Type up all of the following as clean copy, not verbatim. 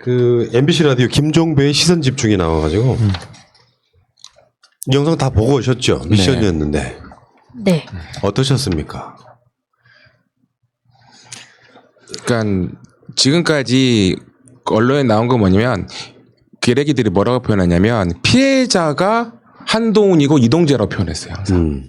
그 MBC 라디오 김종배의 시선 집중이 나와가지고 이 영상 다 보고 오셨죠? 미션이었는데. 네. 어떠셨습니까? 그러니까 지금까지 언론에 나온 건 뭐냐면 기레기들이 뭐라고 표현하냐면 피해자가 한동훈이고 이동재라고 표현했어요. 항상.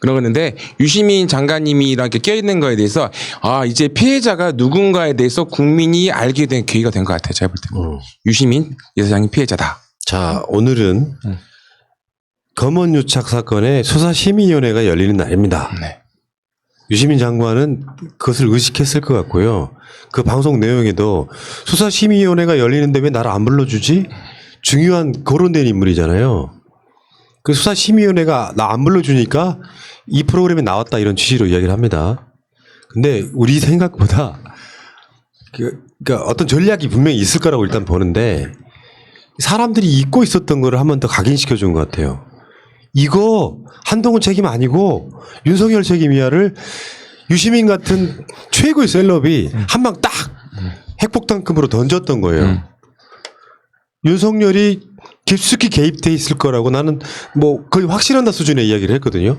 그러는데 유시민 장관님이랑 이렇게 껴있는 거에 대해서 아 이제 피해자가 누군가에 대해서 국민이 알게 된 계기가 된 것 같아요. 제가 볼 때는. 유시민 이사장이 피해자다. 자, 오늘은 검언유착 사건의 수사심의위원회가 열리는 날입니다. 네. 유시민 장관은 그것을 의식했을 것 같고요. 그 방송 내용에도 수사심의위원회가 열리는데 왜 나를 안 불러주지? 중요한 거론된 인물이잖아요. 그 수사심의위원회가 나 안 불러주니까 이 프로그램에 나왔다 이런 취지로 이야기를 합니다. 근데 우리 생각보다 그러니까 어떤 전략이 분명히 있을 거라고 일단 보는데 사람들이 잊고 있었던 거를 한 번 더 각인시켜 준 것 같아요. 이거 한동훈 책임 아니고 윤석열 책임이야를 유시민 같은 최고의 셀럽이 한 방 딱 핵폭탄급으로 던졌던 거예요. 윤석열이 깊숙이 개입돼 있을 거라고 나는 뭐 거의 확실한다 수준의 이야기를 했거든요.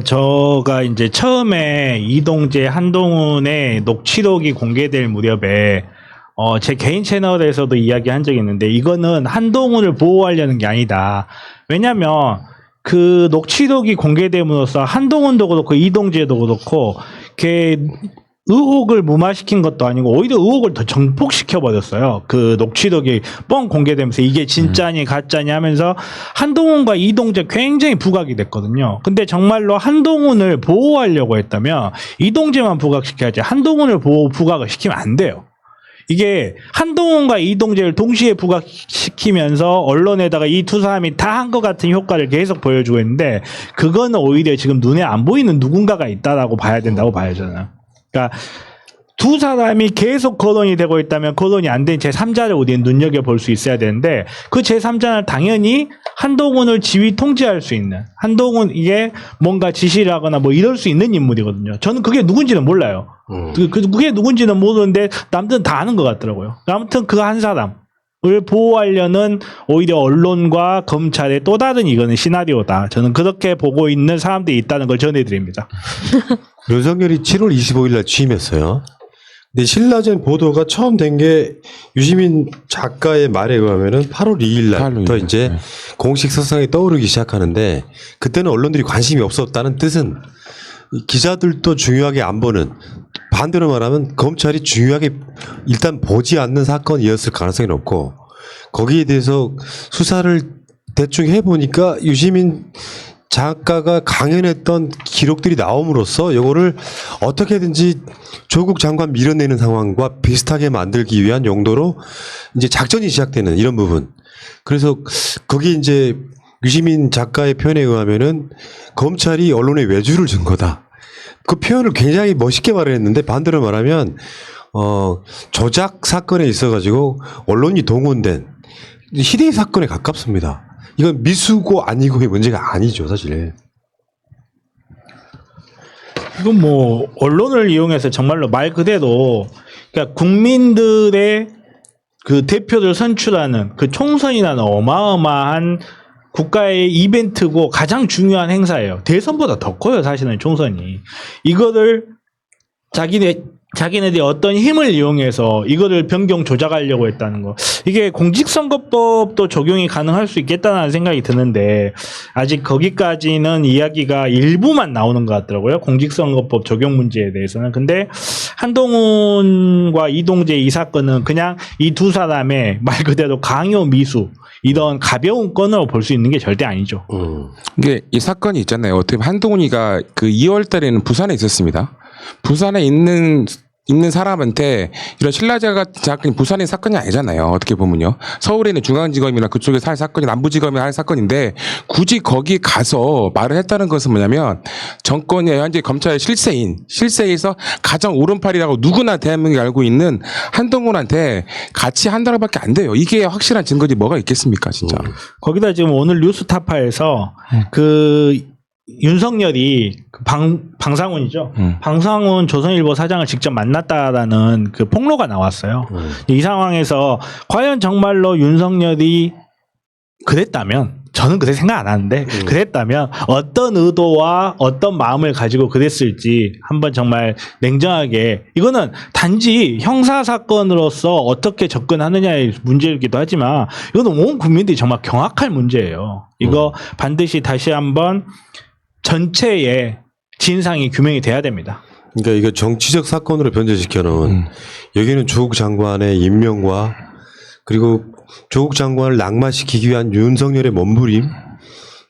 저가 이제 처음에 이동재 한동훈의 녹취록이 공개될 무렵에 제 개인 채널에서도 이야기한 적이 있는데 이거는 한동훈을 보호하려는 게 아니다. 왜냐하면 그 녹취록이 공개됨으로써 한동훈도 그렇고 이동재도 그렇고 걔 의혹을 무마시킨 것도 아니고 오히려 의혹을 더 정폭시켜 버렸어요. 그 녹취록이 뻥 공개되면서 이게 진짜니 가짜니 하면서 한동훈과 이동재 굉장히 부각이 됐거든요. 근데 정말로 한동훈을 보호하려고 했다면 이동재만 부각시켜야지 한동훈을 부각을 시키면 안 돼요. 이게 한동훈과 이동재를 동시에 부각시키면서 언론에다가 이 두 사람이 다 한 것 같은 효과를 계속 보여주고 있는데 그거는 오히려 지금 눈에 안 보이는 누군가가 있다라고 봐야 된다고 봐요 저는. 그러니까 두 사람이 계속 거론이 되고 있다면 거론이 안 된 제3자를 우리는 눈여겨볼 수 있어야 되는데 그 제3자는 당연히 한동훈을 지휘 통제할 수 있는 한동훈 이게 뭔가 지시를 하거나 뭐 이럴 수 있는 인물이거든요. 저는 그게 누군지는 몰라요. 그게 누군지는 모르는데 남들은 다 아는 것 같더라고요. 아무튼 그 한 사람을 보호하려는 오히려 언론과 검찰의 또 다른 이거는 시나리오다. 저는 그렇게 보고 있는 사람들이 있다는 걸 전해드립니다. 윤석열이 7월 25일 날 취임했어요. 근데 신라젠 보도가 처음 된 게 유시민 작가의 말에 의하면은 8월 2일 날부터 이제 공식 석상에 떠오르기 시작하는데 그때는 언론들이 관심이 없었다는 뜻은 기자들도 중요하게 안 보는 반대로 말하면 검찰이 중요하게 일단 보지 않는 사건이었을 가능성이 높고 거기에 대해서 수사를 대충 해보니까 유시민 작가가 강연했던 기록들이 나옴으로써 이거를 어떻게든지 조국 장관 밀어내는 상황과 비슷하게 만들기 위한 용도로 이제 작전이 시작되는 이런 부분. 그래서 거기 이제 유시민 작가의 표현에 의하면은 검찰이 언론에 외주를 준 거다. 그 표현을 굉장히 멋있게 말을 했는데 반대로 말하면 조작 사건에 있어가지고 언론이 동원된 희대의 사건에 가깝습니다. 이건 미수고 아니고의 문제가 아니죠, 사실. 이건 뭐 언론을 이용해서 정말로 말 그대로 그러니까 국민들의 그 대표를 선출하는 그 총선이라는 어마어마한 국가의 이벤트고 가장 중요한 행사예요. 대선보다 더 커요, 사실은 총선이. 이거를 자기네들이 어떤 힘을 이용해서 이거를 변경 조작하려고 했다는 거. 이게 공직선거법도 적용이 가능할 수 있겠다는 생각이 드는데 아직 거기까지는 이야기가 일부만 나오는 것 같더라고요. 공직선거법 적용 문제에 대해서는. 근데 한동훈과 이동재 이 사건은 그냥 이 두 사람의 말 그대로 강요 미수 이런 가벼운 건으로 볼 수 있는 게 절대 아니죠. 이게 이 사건이 있잖아요. 어떻게 보면 한동훈이가 그 2월 달에는 부산에 있었습니다. 부산에 있는 사람한테 이런 신라제가 사건이 부산의 사건이 아니잖아요. 어떻게 보면요. 서울에 있는 중앙지검이나 그쪽에서 할 사건이 남부지검이 할 사건인데 굳이 거기 가서 말을 했다는 것은 뭐냐면 정권의 현재 검찰의 실세에서 가장 오른팔이라고 누구나 대한민국이 알고 있는 한동훈한테 같이 한다고밖에 안 돼요. 이게 확실한 증거지 뭐가 있겠습니까, 진짜. 거기다 지금 오늘 뉴스타파에서 윤석열이 방상훈이죠. 방상훈 조선일보 사장을 직접 만났다라는 그 폭로가 나왔어요. 이 상황에서 과연 정말로 윤석열이 그랬다면, 저는 그렇게 생각 안 하는데 그랬다면 어떤 의도와 어떤 마음을 가지고 그랬을지 한번 정말 냉정하게, 이거는 단지 형사 사건으로서 어떻게 접근하느냐의 문제이기도 하지만 이거는 온 국민들이 정말 경악할 문제예요. 이거 반드시 다시 한번 전체의 진상이 규명이 돼야 됩니다. 그러니까 이거 정치적 사건으로 변제시켜 놓은 여기는 조국 장관의 임명과 그리고 조국 장관을 낙마시키기 위한 윤석열의 몸부림,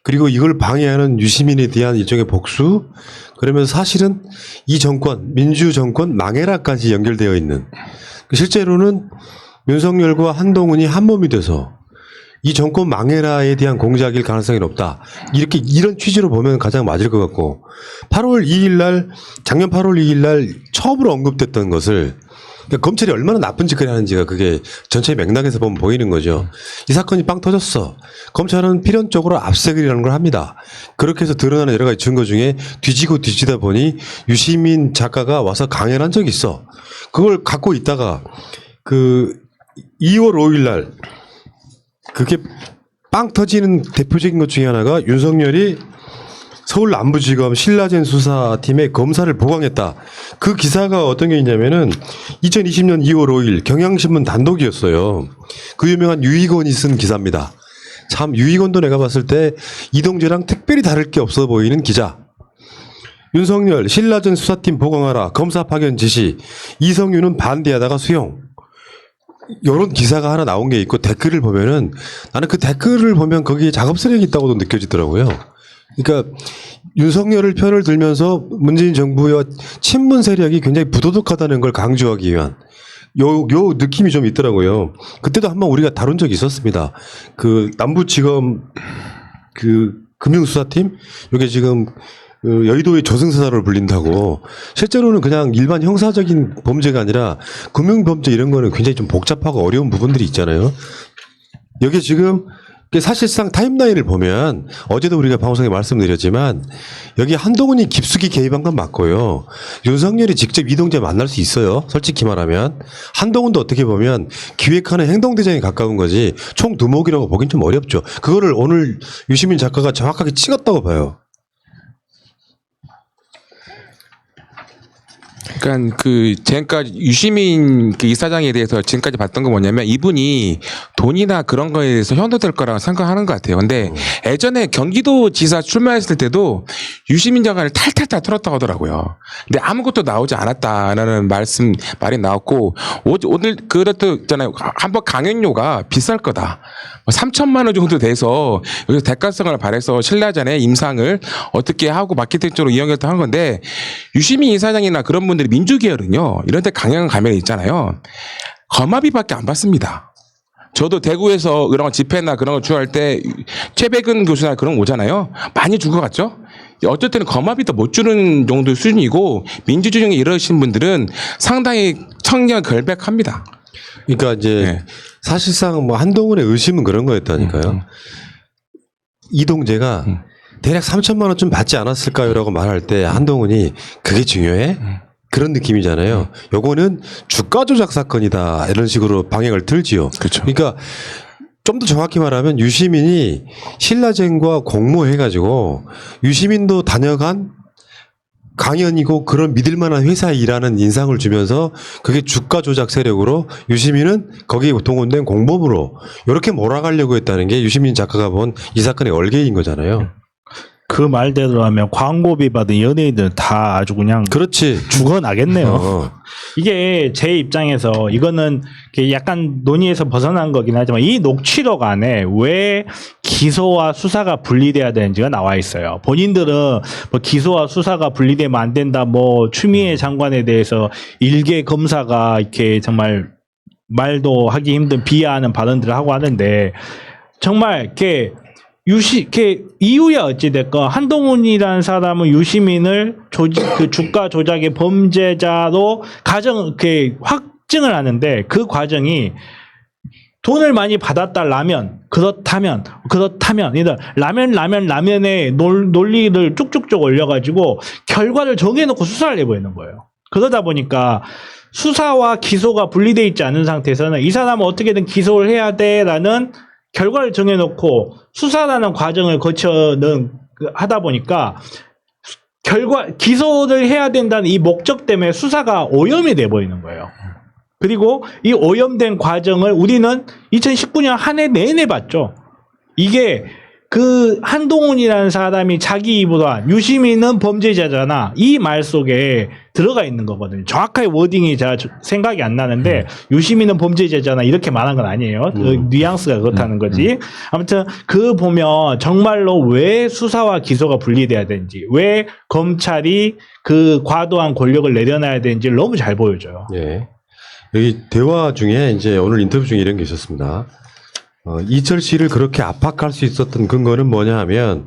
그리고 이걸 방해하는 유시민에 대한 일종의 복수, 그러면서 사실은 이 정권, 민주정권 망해라까지 연결되어 있는, 실제로는 윤석열과 한동훈이 한 몸이 돼서 이 정권 망해라에 대한 공작일 가능성이 높다. 이런 취지로 보면 가장 맞을 것 같고, 8월 2일 날, 작년 8월 2일 날 처음으로 언급됐던 것을, 그러니까 검찰이 얼마나 나쁜 짓을 하는지가 그게 전체 맥락에서 보면 보이는 거죠. 이 사건이 빵 터졌어. 검찰은 필연적으로 압수수색이라는 걸 합니다. 그렇게 해서 드러나는 여러 가지 증거 중에 뒤지다 보니 유시민 작가가 와서 강연한 적이 있어. 그걸 갖고 있다가 그 2월 5일 날 그게 빵 터지는 대표적인 것 중에 하나가 윤석열이 서울 남부지검 신라젠 수사팀의 검사를 보강했다. 그 기사가 어떤 게 있냐면은 2020년 2월 5일 경향신문 단독이었어요. 그 유명한 유익원이 쓴 기사입니다. 참 유익원도 내가 봤을 때 이동재랑 특별히 다를 게 없어 보이는 기자. 윤석열 신라젠 수사팀 보강하라. 검사 파견 지시. 이성윤은 반대하다가 수용. 이런 기사가 하나 나온 게 있고, 댓글을 보면은 나는 그 댓글을 보면 거기에 작업 쓰레기 있다고도 느껴지더라고요. 그러니까 윤석열을 편을 들면서 문재인 정부의 친문 세력이 굉장히 부도덕하다는 걸 강조하기 위한 요 느낌이 좀 있더라고요. 그때도 한번 우리가 다룬 적이 있었습니다. 그 남부지검 그 금융수사팀, 이게 지금 여의도의 저승사자로 불린다고, 실제로는 그냥 일반 형사적인 범죄가 아니라 금융범죄 이런 거는 굉장히 좀 복잡하고 어려운 부분들이 있잖아요. 여기 지금 사실상 타임라인을 보면 어제도 우리가 방송에 말씀드렸지만 여기 한동훈이 깊숙이 개입한 건 맞고요. 윤석열이 직접 이동재 만날 수 있어요. 솔직히 말하면. 한동훈도 어떻게 보면 기획하는 행동대장에 가까운 거지 총 두목이라고 보긴 좀 어렵죠. 그거를 오늘 유시민 작가가 정확하게 찍었다고 봐요. 그러니까 그 지금까지 유시민 그 이사장에 대해서 지금까지 봤던 건 뭐냐면 이분이 돈이나 그런 거에 대해서 현도될 거라고 생각하는 것 같아요. 근데 예전에 경기도지사 출마했을 때도 유시민 장관을 탈탈탈 털었다고 하더라고요. 근데 아무것도 나오지 않았다라는 말이 나왔고, 오늘 그렇도 있잖아요. 한번 강연료가 비쌀 거다. 3천만 원 정도 돼서 여기서 대가성을 발해서 신라전에 임상을 어떻게 하고 마케팅적으로 이용했다 하는 건데, 유시민 이사장이나 그런 분들이 민주계열은요, 이런 데 강연 가면 있잖아요, 거마비밖에 안 받습니다. 저도 대구에서 그런 집회나 그런 거 주할 때 최백은 교수나 그런 거 오잖아요. 많이 준 것 같죠? 어쨌든 거마비도 못 주는 정도 수준이고, 민주주의에 이러신 분들은 상당히 청년 결백합니다. 그러니까 이제 네. 사실상 뭐 한동훈의 의심은 그런 거였다니까요. 이동재가 대략 3천만 원쯤 받지 않았을까요라고 말할 때 한동훈이 그게 중요해? 그런 느낌이잖아요. 요거는 주가 조작 사건이다, 이런 식으로 방향을 틀지요. 그렇죠. 그러니까 좀 더 정확히 말하면 유시민이 신라젠과 공모해가지고 유시민도 다녀간 강연이고 그런 믿을 만한 회사에 일하는 인상을 주면서 그게 주가 조작 세력으로 유시민은 거기에 동원된 공범으로 이렇게 몰아가려고 했다는 게 유시민 작가가 본 이 사건의 얼개인 거잖아요. 그 말대로 하면 광고비 받은 연예인들 다 아주 그냥 그렇지. 죽어나겠네요. 이게 제 입장에서 이거는 약간 논의에서 벗어난 거긴 하지만 이 녹취록 안에 왜 기소와 수사가 분리돼야 되는지가 나와 있어요. 본인들은 뭐 기소와 수사가 분리되면 안 된다, 뭐 추미애 장관에 대해서 일개 검사가 이렇게 정말 말도 하기 힘든 비하하는 발언들을 하고 하는데, 정말 이렇게 이유야 어찌됐건 한동훈이라는 사람은 유시민을 그 주가 조작의 범죄자로 확증을 하는데, 그 과정이 돈을 많이 받았다라면 그렇다면 그러니까 라면의 논리를 쭉쭉쭉 올려가지고 결과를 정해놓고 수사를 해버리는 거예요. 그러다 보니까 수사와 기소가 분리돼 있지 않은 상태에서는 이 사람은 어떻게든 기소를 해야 돼라는 결과를 정해놓고 수사라는 과정을 거쳐는 하다 보니까 기소를 해야 된다는 이 목적 때문에 수사가 오염이 돼버리는 거예요. 그리고 이 오염된 과정을 우리는 2019년 한 해 내내 봤죠. 이게 그 한동훈이라는 사람이 자기 입으로 한 유시민은 범죄자잖아 이 말 속에 들어가 있는 거거든요. 정확하게 워딩이 제가 생각이 안 나는데 유시민은 범죄자잖아 이렇게 말한 건 아니에요. 그 뉘앙스가 그렇다는 거지. 아무튼 그 보면 정말로 왜 수사와 기소가 분리돼야 되는지, 왜 검찰이 그 과도한 권력을 내려놔야 되는지를 너무 잘 보여줘요. 예. 여기 대화 중에 이제 오늘 인터뷰 중에 이런 게 있었습니다. 이철 씨를 그렇게 압박할 수 있었던 근거는 뭐냐 하면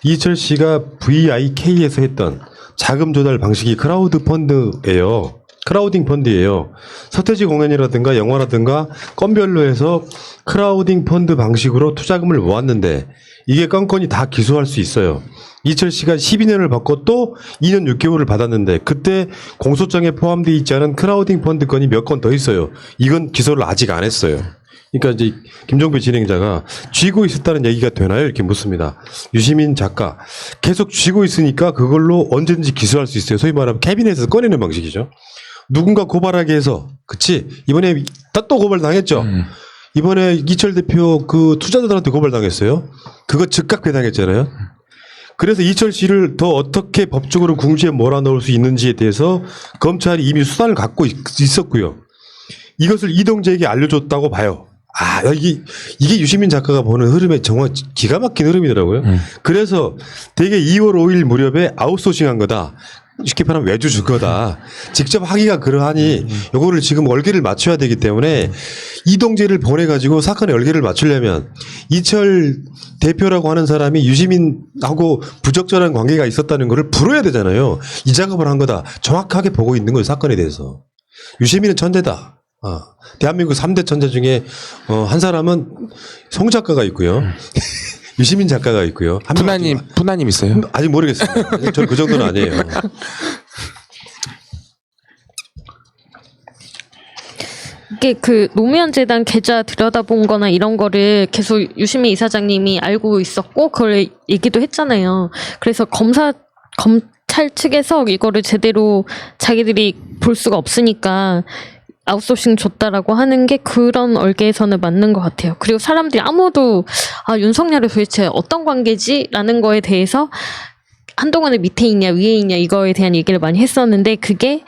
이철 씨가 VIK에서 했던 자금 조달 방식이 크라우드 펀드예요. 크라우딩 펀드예요. 서태지 공연이라든가 영화라든가 건별로 해서 크라우딩 펀드 방식으로 투자금을 모았는데 이게 건건이 다 기소할 수 있어요. 이철 씨가 12년을 받고 또 2년 6개월을 받았는데 그때 공소장에 포함되어 있지 않은 크라우딩 펀드 건이 몇 건 더 있어요. 이건 기소를 아직 안 했어요. 그러니까 이제 김종배 진행자가 쥐고 있었다는 얘기가 되나요? 이렇게 묻습니다. 유시민 작가 계속 쥐고 있으니까 그걸로 언제든지 기소할 수 있어요. 소위 말하면 캐비넷에서 꺼내는 방식이죠. 누군가 고발하게 해서 그치 이번에 또 고발 당했죠. 이번에 이철 대표 그 투자자들한테 고발 당했어요. 그거 즉각 배당했잖아요. 그래서 이철 씨를 더 어떻게 법적으로 궁지에 몰아넣을 수 있는지에 대해서 검찰이 이미 수단을 갖고 있었고요. 이것을 이동재에게 알려줬다고 봐요. 이게 유시민 작가가 보는 흐름에 정말 기가 막힌 흐름이더라고요. 그래서 되게 2월 5일 무렵에 아웃소싱한 거다. 쉽게 말하면 외주 준 거다. 직접 하기가 그러하니 요거를 지금 얼개를 맞춰야 되기 때문에 이동재를 보내가지고 사건의 얼개를 맞추려면 이철 대표라고 하는 사람이 유시민하고 부적절한 관계가 있었다는 거를 풀어야 되잖아요. 이 작업을 한 거다. 정확하게 보고 있는 거예요. 사건에 대해서. 유시민은 천재다. 대한민국 3대 천재 중에 한 사람은 송 작가가 있고요. 유시민 작가가 있고요. 푸나님 있어요? 아직 모르겠습니다. 저 그 정도는 아니에요. 이게 그 노무현 재단 계좌 들여다본 거나 이런 거를 계속 유시민 이사장님이 알고 있었고 그걸 얘기도 했잖아요. 그래서 검찰 측에서 이거를 제대로 자기들이 볼 수가 없으니까 아웃소싱 줬다라고 하는 게 그런 얼개에서는 맞는 것 같아요. 그리고 사람들이 아무도 윤석열이 도대체 어떤 관계지? 라는 거에 대해서 한동훈의 밑에 있냐 위에 있냐 이거에 대한 얘기를 많이 했었는데 그게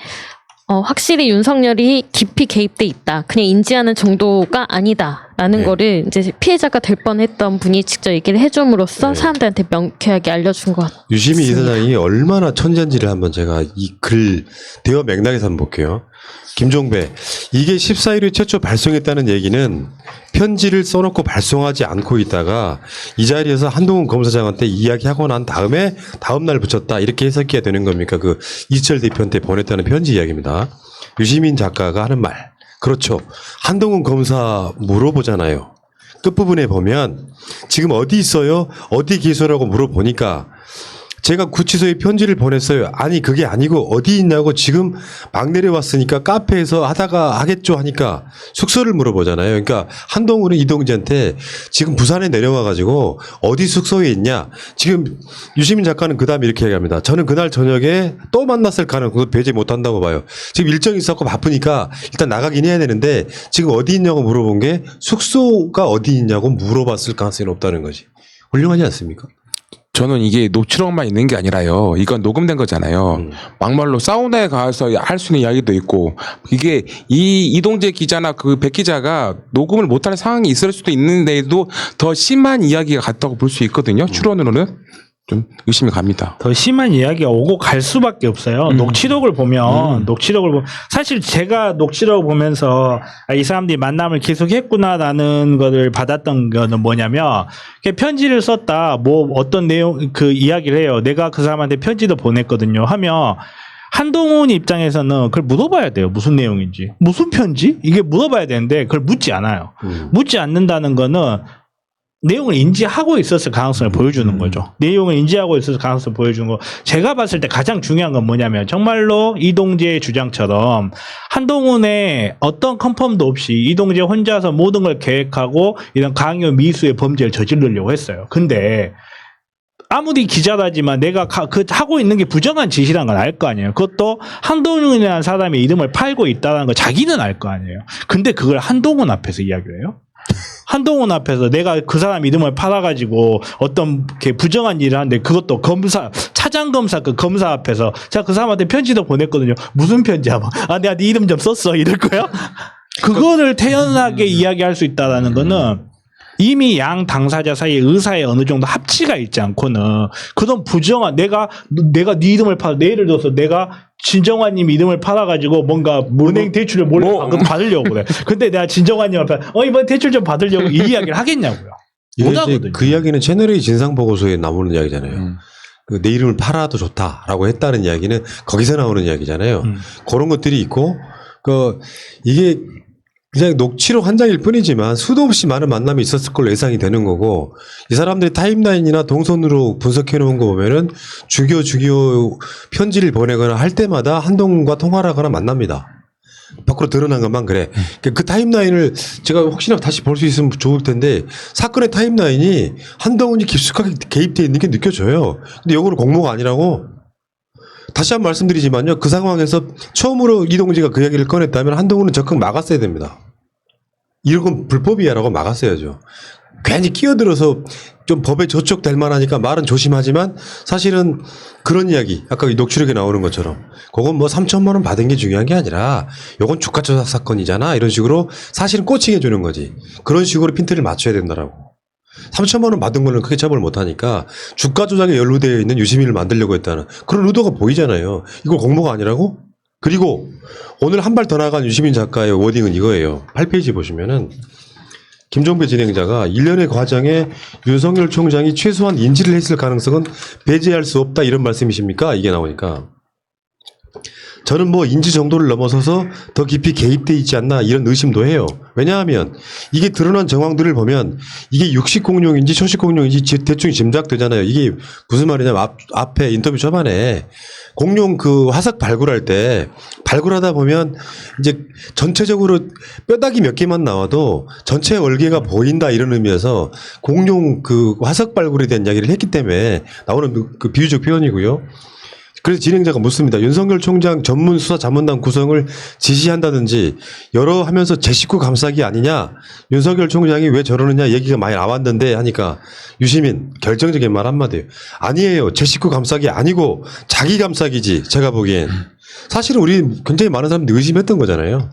확실히 윤석열이 깊이 개입돼 있다. 그냥 인지하는 정도가 아니다라는 거를 이제 피해자가 될 뻔했던 분이 직접 얘기를 해줌으로써 사람들한테 명쾌하게 알려준 것 같아요. 유시민 이사장이 얼마나 천재인지를 한번 제가 이 글 대화 맥락에서 한번 볼게요. 김종배, 이게 14일에 최초 발송했다는 얘기는 편지를 써놓고 발송하지 않고 있다가 이 자리에서 한동훈 검사장한테 이야기하고 난 다음에 다음날 붙였다 이렇게 해석해야 되는 겁니까? 그 이철 대표한테 보냈다는 편지 이야기입니다. 유시민 작가가 하는 말. 그렇죠. 한동훈 검사 물어보잖아요. 끝부분에 보면 지금 어디 있어요? 어디 기소라고 물어보니까 제가 구치소에 편지를 보냈어요. 아니 그게 아니고 어디 있냐고 지금 막 내려왔으니까 카페에서 하다가 하겠죠 하니까 숙소를 물어보잖아요. 그러니까 한동훈은 이동재한테 지금 부산에 내려와가지고 어디 숙소에 있냐. 지금 유시민 작가는 그 다음에 이렇게 얘기합니다. 저는 그날 저녁에 또 만났을 가능성도 배제 못한다고 봐요. 지금 일정이 있었고 바쁘니까 일단 나가긴 해야 되는데 지금 어디 있냐고 물어본 게 숙소가 어디 있냐고 물어봤을 가능성이 높다는 거지. 훌륭하지 않습니까? 저는 이게 녹취록만 있는 게 아니라요. 이건 녹음된 거잖아요. 막말로 사우나에 가서 할 수 있는 이야기도 있고 이게 이 이동재 기자나 그 백 기자가 녹음을 못하는 상황이 있을 수도 있는데도 더 심한 이야기가 같다고 볼 수 있거든요. 추론으로는 좀 의심이 갑니다. 더 심한 이야기가 오고 갈 수밖에 없어요. 녹취록을 보면 사실 제가 녹취록을 보면서 이 사람들이 만남을 계속했구나라는 거를 받았던 거는 뭐냐면 편지를 썼다 뭐 어떤 내용 그 이야기를 해요. 내가 그 사람한테 편지도 보냈거든요. 하면 한동훈 입장에서는 그걸 물어봐야 돼요. 무슨 내용인지. 무슨 편지? 이게 물어봐야 되는데 그걸 묻지 않아요. 묻지 않는다는 거는 내용을 인지하고 있었을 가능성을 보여주는 거죠. 내용을 인지하고 있었을 가능성을 보여주는 거. 제가 봤을 때 가장 중요한 건 뭐냐면 정말로 이동재의 주장처럼 한동훈의 어떤 컨펌도 없이 이동재 혼자서 모든 걸 계획하고 이런 강요 미수의 범죄를 저지르려고 했어요. 근데 아무리 기자라지만 내가 하고 있는 게 부정한 짓이라는 건 알 거 아니에요. 그것도 한동훈이라는 사람의 이름을 팔고 있다는 거 자기는 알 거 아니에요. 근데 그걸 한동훈 앞에서 이야기를 해요? 한동훈 앞에서 내가 그 사람 이름을 팔아가지고 어떤 부정한 일을 하는데 그것도 차장검사 그 검사 앞에서 제가 그 사람한테 편지도 보냈거든요. 무슨 편지야? 내가 네 이름 좀 썼어. 이럴 거야? 그거를 태연하게 이야기할 수 있다라는 거는 이미 양 당사자 사이에 의사의 어느 정도 합치가 있지 않고는 그런 부정한 내가 네 이름을 예를 들어서 내가 진정환님 이름을 팔아가지고 뭔가 은행 대출을 몰래 받으려고 그래. 근데 내가 진정환님 앞에 이번 대출 좀 받으려고 이 이야기를 하겠냐고요. 이제 그 이야기는 채널A 진상 보고서에 나오는 이야기잖아요. 내 이름을 팔아도 좋다라고 했다는 이야기는 거기서 나오는 이야기잖아요. 그런 것들이 있고 이게 그냥 녹취록 한 장일 뿐이지만 수도 없이 많은 만남이 있었을 걸로 예상이 되는 거고 이 사람들이 타임라인이나 동선으로 분석해 놓은 거 보면은 죽여 편지를 보내거나 할 때마다 한동훈과 통화를 하거나 만납니다. 밖으로 드러난 것만 그래. 그 타임라인을 제가 혹시나 다시 볼 수 있으면 좋을 텐데 사건의 타임라인이 한동훈이 깊숙하게 개입되어 있는 게 느껴져요. 근데 이거는 공모가 아니라고 다시 한번 말씀드리지만요. 그 상황에서 처음으로 이동재가 그 이야기를 꺼냈다면 한동훈은 적극 막았어야 됩니다. 이런 건 불법이야라고 막았어야죠. 괜히 끼어들어서 좀 법에 저촉될 만하니까 말은 조심하지만 사실은 그런 이야기 아까 녹취록에 나오는 것처럼 그건 뭐 3천만 원 받은 게 중요한 게 아니라 요건 주가 조작 사건이잖아 이런 식으로 사실은 꼬칭해 주는 거지. 그런 식으로 핀트를 맞춰야 된다라고. 3천만 원 받은 거는 크게 처벌 못하니까 주가 조작에 연루되어 있는 유시민을 만들려고 했다는 그런 의도가 보이잖아요. 이걸 공모가 아니라고? 그리고 오늘 한 발 더 나간 유시민 작가의 워딩은 이거예요. 8페이지 보시면은 김종배 진행자가 일련의 과정에 윤석열 총장이 최소한 인지를 했을 가능성은 배제할 수 없다 이런 말씀이십니까? 이게 나오니까 저는 뭐 인지 정도를 넘어서서 더 깊이 개입돼 있지 않나 이런 의심도 해요. 왜냐하면 이게 드러난 정황들을 보면 이게 육식 공룡인지 초식 공룡인지 대충 짐작되잖아요. 이게 무슨 말이냐면 앞에 인터뷰 초반에 공룡 그 화석 발굴할 때 발굴하다 보면 이제 전체적으로 뼈다귀 몇 개만 나와도 전체 얼개가 보인다 이런 의미에서 공룡 그 화석 발굴에 대한 이야기를 했기 때문에 나오는 그 비유적 표현이고요. 그래서 진행자가 묻습니다. 윤석열 총장 전문 수사 자문단 구성을 지시한다든지 여러 하면서 제 식구 감싸기 아니냐. 윤석열 총장이 왜 저러느냐 얘기가 많이 나왔는데 하니까 유시민 결정적인 말 한마디예요. 아니에요. 제 식구 감싸기 아니고 자기 감싸기지. 제가 보기엔. 사실은 우리 굉장히 많은 사람들이 의심했던 거잖아요.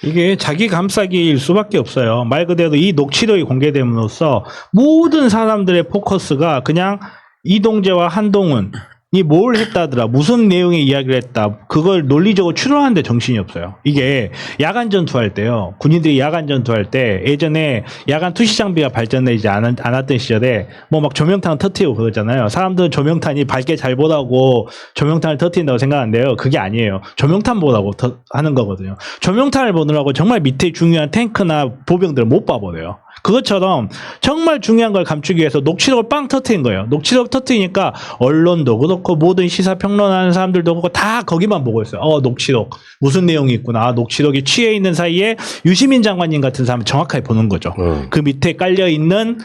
이게 자기 감싸기일 수밖에 없어요. 말 그대로 이 녹취록이 공개됨으로써 모든 사람들의 포커스가 그냥 이동재와 한동훈이 뭘 했다더라, 무슨 내용의 이야기를 했다, 그걸 논리적으로 추론하는데 정신이 없어요. 이게 야간 전투할 때요. 군인들이 야간 전투할 때 예전에 야간 투시 장비가 발전되지 않았던 시절에 뭐 막 조명탄 터트리고 그러잖아요. 사람들은 조명탄이 밝게 잘 보라고 조명탄을 터트린다고 생각하는데요. 그게 아니에요. 조명탄 보라고 하는 거거든요. 조명탄을 보느라고 정말 밑에 중요한 탱크나 보병들을 못 봐버려요. 그것처럼 정말 중요한 걸 감추기 위해서 녹취록을 빵 터트린 거예요. 녹취록 터트리니까 언론도 그렇고 모든 시사평론하는 사람들도 그렇고 다 거기만 보고 있어요. 녹취록 무슨 내용이 있구나. 녹취록이 취해 있는 사이에 유시민 장관님 같은 사람을 정확하게 보는 거죠. 그 밑에 깔려 있는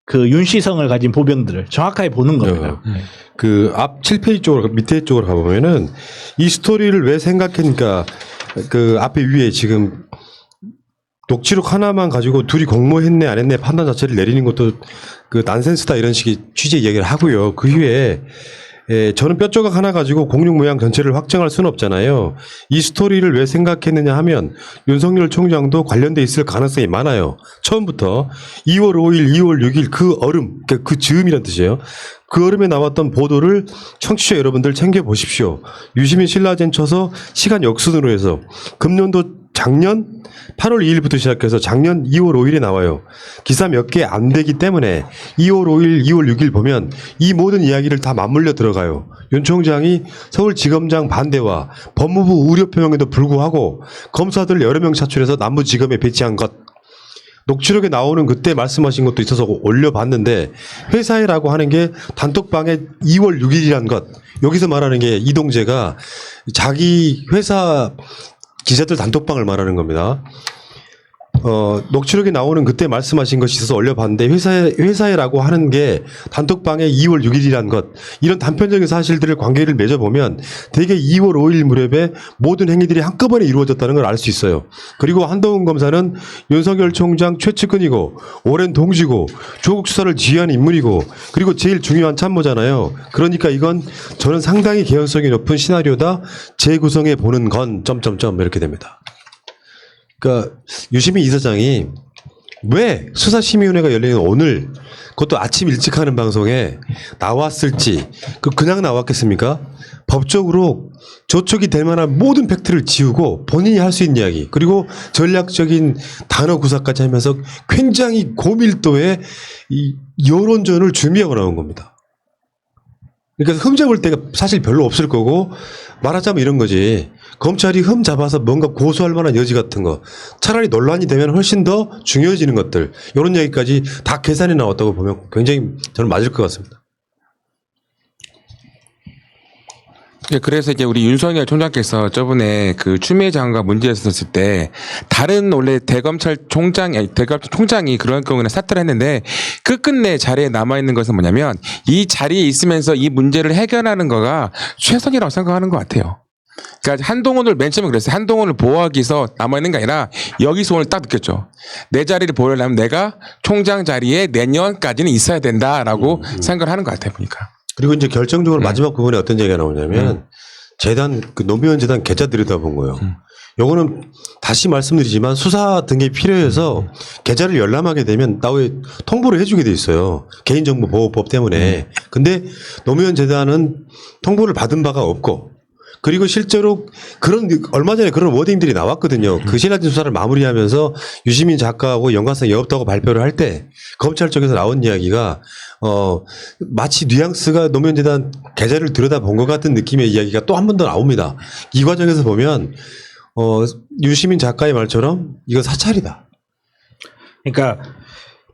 그 윤시성을 가진 보병들을 정확하게 보는 겁니다. 그 앞 7페이지 쪽으로 밑에 쪽으로 가보면은 이 스토리를 왜 생각했니까 그 앞에 위에 지금 녹취록 하나만 가지고 둘이 공모했네 안 했네 판단 자체를 내리는 것도 그 난센스다 이런 식의 취지의 이야기를 하고요. 그 후에 저는 뼈조각 하나 가지고 공룡 모양 전체를 확정할 수는 없잖아요. 이 스토리를 왜 생각했느냐 하면 윤석열 총장도 관련돼 있을 가능성이 많아요. 처음부터 2월 5일, 2월 6일 그 얼음, 그 즈음이란 뜻이에요. 그 얼음에 나왔던 보도를 청취자 여러분들 챙겨보십시오. 유시민 신라젠 쳐서 시간 역순으로 해서 금년도 작년 8월 2일부터 시작해서 작년 2월 5일에 나와요. 기사 몇 개 안 되기 때문에 2월 5일, 2월 6일 보면 이 모든 이야기를 다 맞물려 들어가요. 윤 총장이 서울지검장 반대와 법무부 우려 표명에도 불구하고 검사들 여러 명 차출해서 남부지검에 배치한 것. 녹취록에 나오는 그때 말씀하신 것도 있어서 올려봤는데 회사에라고 하는 게 단톡방에 2월 6일이란 것. 여기서 말하는 게 이동재가 자기 회사 기자들 단톡방을 말하는 겁니다. 녹취록에 나오는 그때 말씀하신 것이 있어서 올려봤는데 회사에라고 하는 게 단톡방에 2월 6일이란 것, 이런 단편적인 사실들을 관계를 맺어보면 대개 2월 5일 무렵에 모든 행위들이 한꺼번에 이루어졌다는 걸 알 수 있어요. 그리고 한동훈 검사는 윤석열 총장 최측근이고 오랜 동지고 조국 수사를 지휘한 인물이고 그리고 제일 중요한 참모잖아요. 그러니까 이건 저는 상당히 개연성이 높은 시나리오다 재구성해 보는 건 점점점 이렇게 됩니다. 그러니까 유시민 이사장이 왜 수사심의위원회가 열리는 오늘 그것도 아침 일찍 하는 방송에 나왔을지 그냥 나왔겠습니까? 법적으로 저촉이 될 만한 모든 팩트를 지우고 본인이 할 수 있는 이야기 그리고 전략적인 단어 구사까지 하면서 굉장히 고밀도의 이 여론전을 준비하고 나온 겁니다. 그러니까 흠 잡을 때가 사실 별로 없을 거고 말하자면 이런 거지. 검찰이 흠 잡아서 뭔가 고소할 만한 여지 같은 거 차라리 논란이 되면 훨씬 더 중요해지는 것들 이런 얘기까지 다 계산해 나왔다고 보면 굉장히 저는 맞을 것 같습니다. 예, 그래서 이제 우리 윤석열 총장께서 저번에 그 추미애 장관과 문제였었을 때 다른 원래 대검찰총장이 그런 경우는 사퇴를 했는데 끝끝내 자리에 남아있는 것은 뭐냐면 이 자리에 있으면서 이 문제를 해결하는 거가 최선이라고 생각하는 것 같아요. 그러니까 한동훈을 맨 처음에 그랬어요. 한동훈을 보호하기 위해서 남아있는 게 아니라 여기서 오늘 딱 느꼈죠. 내 자리를 보려면 내가 총장 자리에 내년까지는 있어야 된다라고 생각을 하는 것 같아요. 보니까. 그리고 이제 결정적으로 마지막 부분에 어떤 얘기가 나오냐면 재단 그 노무현 재단 계좌 들여다본 거예요. 요거는 다시 말씀드리지만 수사 등이 필요해서 계좌를 열람하게 되면 나왜 통보를 해주게 돼 있어요. 개인정보보호법 때문에. 근데 노무현 재단은 통보를 받은 바가 없고 그리고 실제로 얼마 전에 그런 워딩들이 나왔거든요. 그 신라진 수사를 마무리하면서 유시민 작가하고 연관성이 없다고 발표를 할 때 검찰 쪽에서 나온 이야기가 마치 뉘앙스가 노무현 재단 계좌를 들여다본 것 같은 느낌의 이야기가 또 한 번 더 나옵니다. 이 과정에서 보면 유시민 작가의 말처럼 이거 사찰이다. 그러니까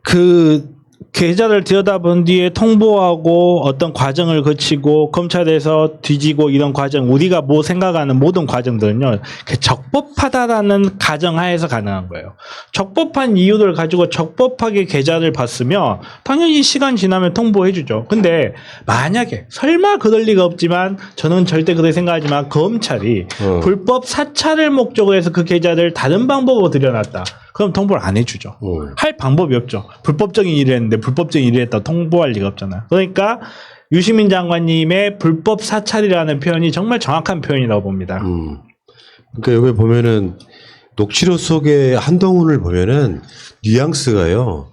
그 계좌를 들여다본 뒤에 통보하고 어떤 과정을 거치고 검찰에서 뒤지고 이런 과정 우리가 뭐 생각하는 모든 과정들은요 적법하다라는 가정하에서 가능한 거예요. 적법한 이유를 가지고 적법하게 계좌를 봤으면 당연히 시간 지나면 통보해 주죠. 근데 만약에 설마 그럴 리가 없지만 저는 절대 그렇게 생각하지만 검찰이 불법 사찰을 목적으로 해서 그 계좌를 다른 방법으로 들여놨다. 그럼 통보를 안 해주죠. 할 방법이 없죠. 불법적인 일을 했는데 불법적인 일을 했다고 통보할 리가 없잖아요. 그러니까 유시민 장관님의 불법 사찰이라는 표현이 정말 정확한 표현이라고 봅니다. 그러니까 여기 보면은 녹취록 속에 한동훈을 보면은 뉘앙스가요.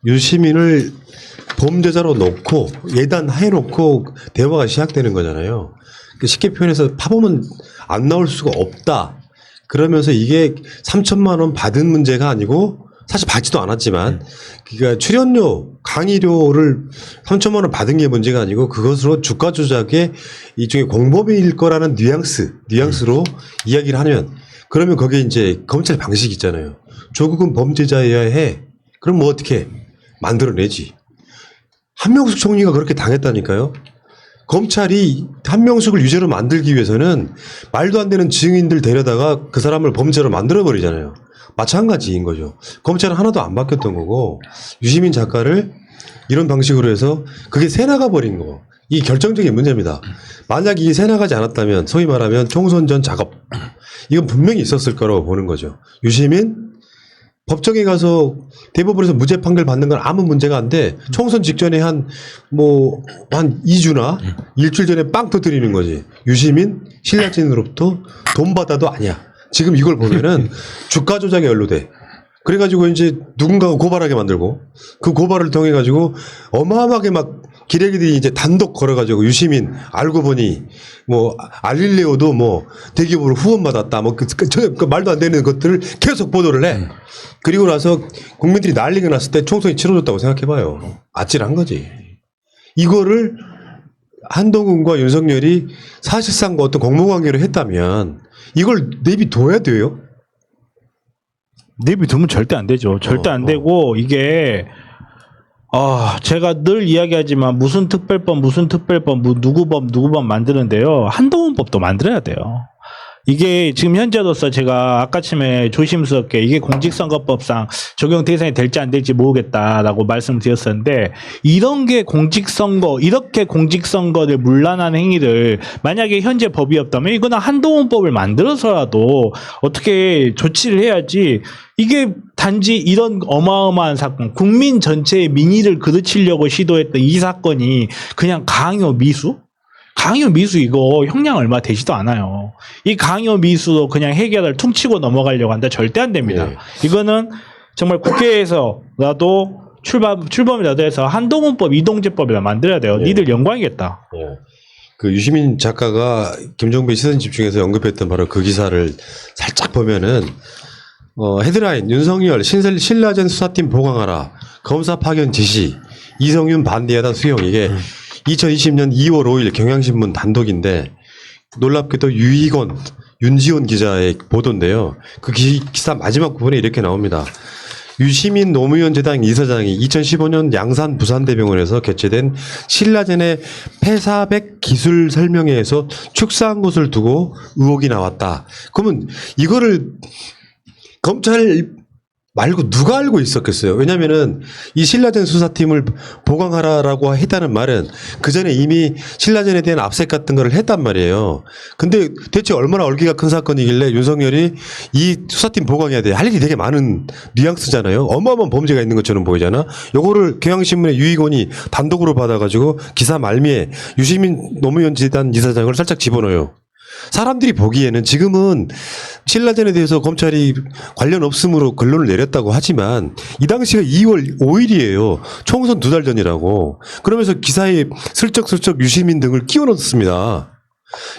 유시민을 범죄자로 놓고 예단해 놓고 대화가 시작되는 거잖아요. 쉽게 표현해서 파보면 안 나올 수가 없다. 그러면서 이게 3천만 원 받은 문제가 아니고 사실 받지도 않았지만 그러니까 출연료, 강의료를 3천만 원 받은 게 문제가 아니고 그것으로 주가 조작의 일종의 공범일 거라는 뉘앙스로 이야기를 하면 그러면 거기에 이제 검찰 방식이 있잖아요. 조국은 범죄자여야 해. 그럼 뭐 어떻게 만들어내지. 한명숙 총리가 그렇게 당했다니까요. 검찰이 한명숙을 유죄로 만들기 위해서는 말도 안 되는 증인들 데려다가 그 사람을 범죄로 만들어버리잖아요. 마찬가지인 거죠. 검찰은 하나도 안 바뀌었던 거고 유시민 작가를 이런 방식으로 해서 그게 새나가 버린 거. 이 결정적인 문제입니다. 만약 이게 새나가지 않았다면 소위 말하면 총선 전 작업 이건 분명히 있었을 거라고 보는 거죠. 유시민 법정에 가서 대법원에서 무죄 판결 받는 건 아무 문제가 안 돼. 총선 직전에 한 2주나 일주일 전에 빵 터뜨리는 거지. 유시민 신라진으로부터 돈 받아도 아니야. 지금 이걸 보면은 주가 조작에 연루돼. 그래가지고 이제 누군가가 고발하게 만들고 그 고발을 통해 가지고 어마어마하게 막 기레기들이 이제 단독 걸어가지고 유시민 알고 보니 뭐 알릴레오도 뭐 대기업으로 후원 받았다 뭐 그 말도 안 되는 것들을 계속 보도를 해. 그리고 나서 국민들이 난리가 났을 때 총선이 치러졌다고 생각해봐요. 아찔한 거지. 이거를 한동훈과 윤석열이 사실상 뭐 어떤 공모관계를 했다면 이걸 내비둬야 돼요. 내비두면 절대 안 되죠. 절대 안 되고 이게 제가 늘 이야기하지만 무슨 특별법 누구법 만드는데요. 한동훈법도 만들어야 돼요. 이게 지금 현재로서 제가 아까쯤에 조심스럽게 이게 공직선거법상 적용 대상이 될지 안 될지 모르겠다라고 말씀드렸었는데 이런 게 이렇게 공직선거를 문란한 행위를 만약에 현재 법이 없다면 이거는 한동훈법을 만들어서라도 어떻게 조치를 해야지 이게 단지 이런 어마어마한 사건, 국민 전체의 민의를 그르치려고 시도했던 이 사건이 그냥 강요 미수 이거 형량 얼마 되지도 않아요. 이 강요 미수로 그냥 해결을 퉁치고 넘어가려고 한다. 절대 안 됩니다. 네. 이거는 정말 국회에서라도 출범이라도 해서 한동훈법, 이동재법이라 만들어야 돼요. 네. 니들 영광이겠다. 그 유시민 작가가 김종배 시선 집중해서 언급했던 바로 그 기사를 살짝 보면은 헤드라인 윤석열 신라젠 수사팀 보강하라 검사 파견 지시 이성윤 반대하다 수용 이게 2020년 2월 5일 경향신문 단독인데 놀랍게도 유희건 윤지원 기자의 보도인데요. 그 기사 마지막 부분에 이렇게 나옵니다. 유시민 노무현 재단 이사장이 2015년 양산 부산대병원에서 개최된 신라젠의 폐사백 기술 설명회에서 축사한 것을 두고 의혹이 나왔다. 그러면 이거를 검찰 말고 누가 알고 있었겠어요? 왜냐면은 이 신라젠 수사팀을 보강하라라고 했다는 말은 그 전에 이미 신라젠에 대한 압색 같은 거를 했단 말이에요. 근데 대체 얼마나 얼기가 큰 사건이길래 윤석열이 이 수사팀 보강해야 돼. 할 일이 되게 많은 뉘앙스잖아요. 어마어마한 범죄가 있는 것처럼 보이잖아. 요거를 경향신문의 유희건이 단독으로 받아가지고 기사 말미에 유시민 노무현 재단 이사장을 살짝 집어넣어요. 사람들이 보기에는 지금은 신라젠에 대해서 검찰이 관련 없음으로 결론을 내렸다고 하지만 이 당시가 2월 5일이에요. 총선 2달 전이라고. 그러면서 기사에 슬쩍슬쩍 유시민 등을 끼워 넣었습니다.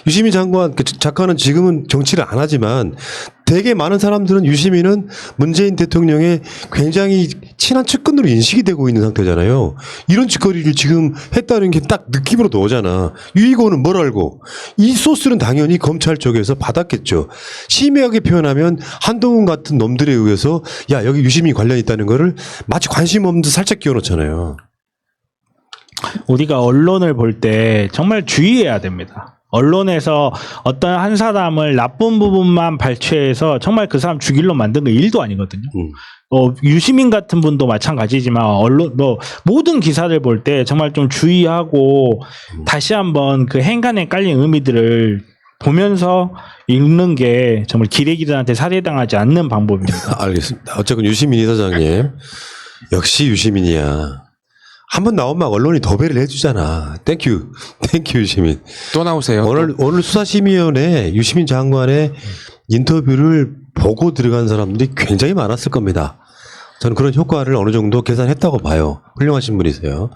유시민 작가는 지금은 정치를 안 하지만 되게 많은 사람들은 유시민은 문재인 대통령의 굉장히 친한 측근으로 인식이 되고 있는 상태잖아요. 이런 짓거리를 지금 했다는 게 딱 느낌으로 나오잖아. 유희건은 뭘 알고? 이 소스는 당연히 검찰 쪽에서 받았겠죠. 심하게 표현하면 한동훈 같은 놈들에 의해서 야 여기 유시민 관련 있다는 거를 마치 관심 없는 듯 살짝 끼워넣잖아요. 우리가 언론을 볼 때 정말 주의해야 됩니다. 언론에서 어떤 한 사람을 나쁜 부분만 발췌해서 정말 그 사람 죽일로 만든 거 일도 아니거든요. 유시민 같은 분도 마찬가지지만 모든 기사를 볼 때 정말 좀 주의하고 다시 한번 그 행간에 깔린 의미들을 보면서 읽는 게 정말 기레기들한테 살해당하지 않는 방법입니다. 알겠습니다. 어쨌든 유시민 이사장님 역시 유시민이야. 한번 나오면 언론이 도배를 해주잖아. 땡큐 유시민. 또 나오세요. 오늘 수사심의위원회 유시민 장관의 인터뷰를 보고 들어간 사람들이 굉장히 많았을 겁니다. 저는 그런 효과를 어느 정도 계산했다고 봐요. 훌륭하신 분이세요.